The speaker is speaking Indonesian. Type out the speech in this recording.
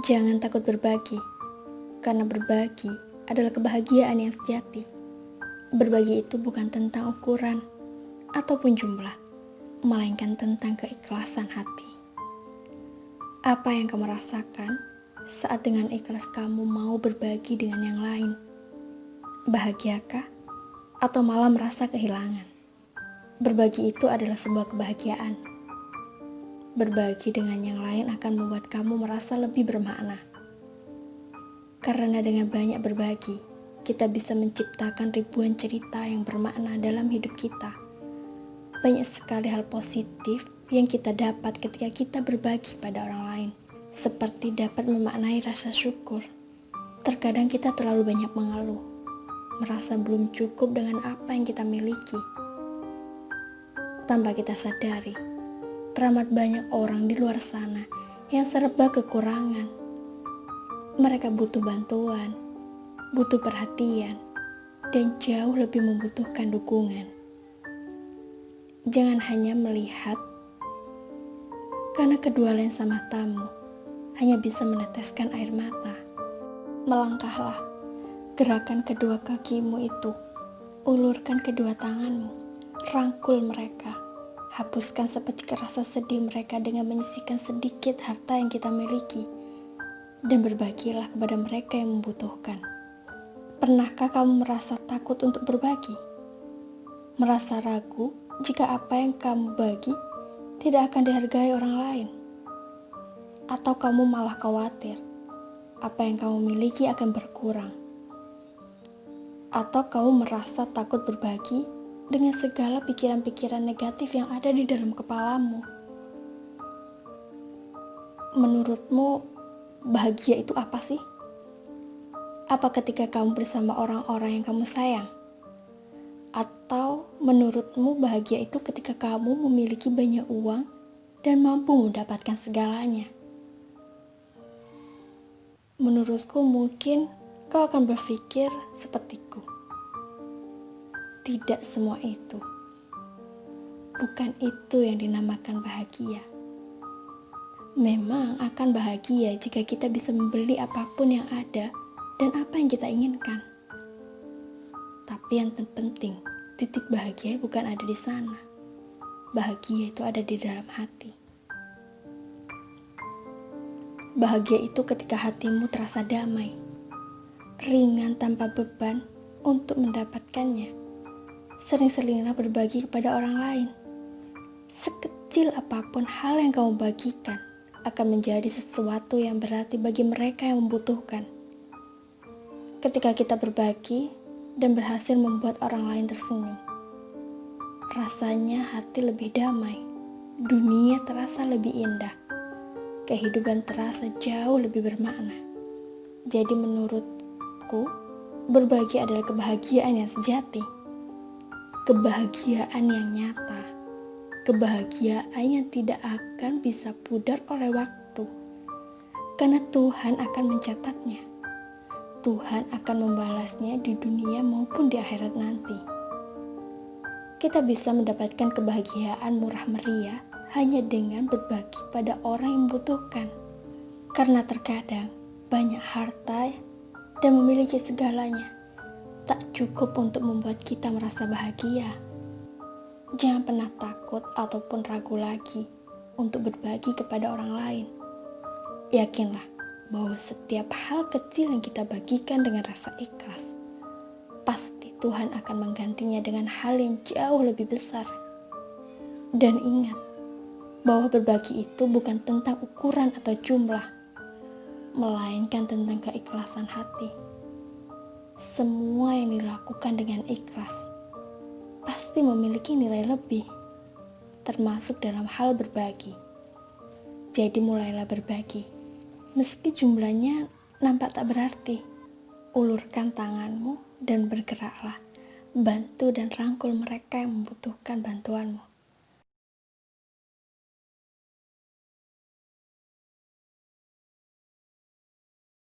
Jangan takut berbagi, karena berbagi adalah kebahagiaan yang sejati. Berbagi itu bukan tentang ukuran ataupun jumlah, melainkan tentang keikhlasan hati. Apa yang kamu rasakan saat dengan ikhlas kamu mau berbagi dengan yang lain? Bahagiakah? Atau malah merasa kehilangan? Berbagi itu adalah sebuah kebahagiaan. Berbagi dengan yang lain akan membuat kamu merasa lebih bermakna. Karena dengan banyak berbagi, kita bisa menciptakan ribuan cerita yang bermakna dalam hidup kita. Banyak sekali hal positif yang kita dapat ketika kita berbagi pada orang lain, seperti dapat memaknai rasa syukur. Terkadang kita terlalu banyak mengeluh, merasa belum cukup dengan apa yang kita miliki. Tanpa kita sadari, teramat banyak orang di luar sana yang serba kekurangan. Mereka butuh bantuan, butuh perhatian, dan jauh lebih membutuhkan dukungan. Jangan hanya melihat, karena kedua lensa matamu hanya bisa meneteskan air mata. Melangkahlah, gerakan kedua kakimu itu, ulurkan kedua tanganmu, rangkul mereka. Hapuskan seperti rasa sedih mereka dengan menyisihkan sedikit harta yang kita miliki, dan berbagilah kepada mereka yang membutuhkan. Pernahkah kamu merasa takut untuk berbagi? Merasa ragu jika apa yang kamu bagi tidak akan dihargai orang lain? Atau kamu malah khawatir apa yang kamu miliki akan berkurang? Atau kamu merasa takut berbagi dengan segala pikiran-pikiran negatif yang ada di dalam kepalamu? Menurutmu, bahagia itu apa sih? Apa ketika kamu bersama orang-orang yang kamu sayang? Atau menurutmu bahagia itu ketika kamu memiliki banyak uang dan mampu mendapatkan segalanya? Menurutku mungkin kau akan berpikir sepertiku. Tidak semua itu. Bukan itu yang dinamakan bahagia. Memang akan bahagia jika kita bisa membeli apapun yang ada dan apa yang kita inginkan. Tapi yang terpenting, titik bahagia bukan ada di sana. Bahagia itu ada di dalam hati. Bahagia itu ketika hatimu terasa damai, ringan tanpa beban untuk mendapatkannya. Sering-seringlah berbagi kepada orang lain. Sekecil apapun hal yang kamu bagikan akan menjadi sesuatu yang berarti bagi mereka yang membutuhkan. Ketika kita berbagi dan berhasil membuat orang lain tersenyum, rasanya hati lebih damai, dunia terasa lebih indah, kehidupan terasa jauh lebih bermakna. Jadi menurutku, berbagi adalah kebahagiaan yang sejati. Kebahagiaan yang nyata, kebahagiaan yang tidak akan bisa pudar oleh waktu, karena Tuhan akan mencatatnya. Tuhan akan membalasnya di dunia maupun di akhirat nanti. Kita bisa mendapatkan kebahagiaan murah meriah hanya dengan berbagi pada orang yang membutuhkan, karena terkadang banyak harta dan memiliki segalanya tak cukup untuk membuat kita merasa bahagia. Jangan pernah takut ataupun ragu lagi untuk berbagi kepada orang lain. Yakinlah bahwa setiap hal kecil yang kita bagikan dengan rasa ikhlas, pasti Tuhan akan menggantinya dengan hal yang jauh lebih besar. Dan ingat bahwa berbagi itu bukan tentang ukuran atau jumlah, melainkan tentang keikhlasan hati. Semua yang dilakukan dengan ikhlas pasti memiliki nilai lebih, termasuk dalam hal berbagi. Jadi mulailah berbagi, meski jumlahnya nampak tak berarti. Ulurkan tanganmu dan bergeraklah, bantu dan rangkul mereka yang membutuhkan bantuanmu.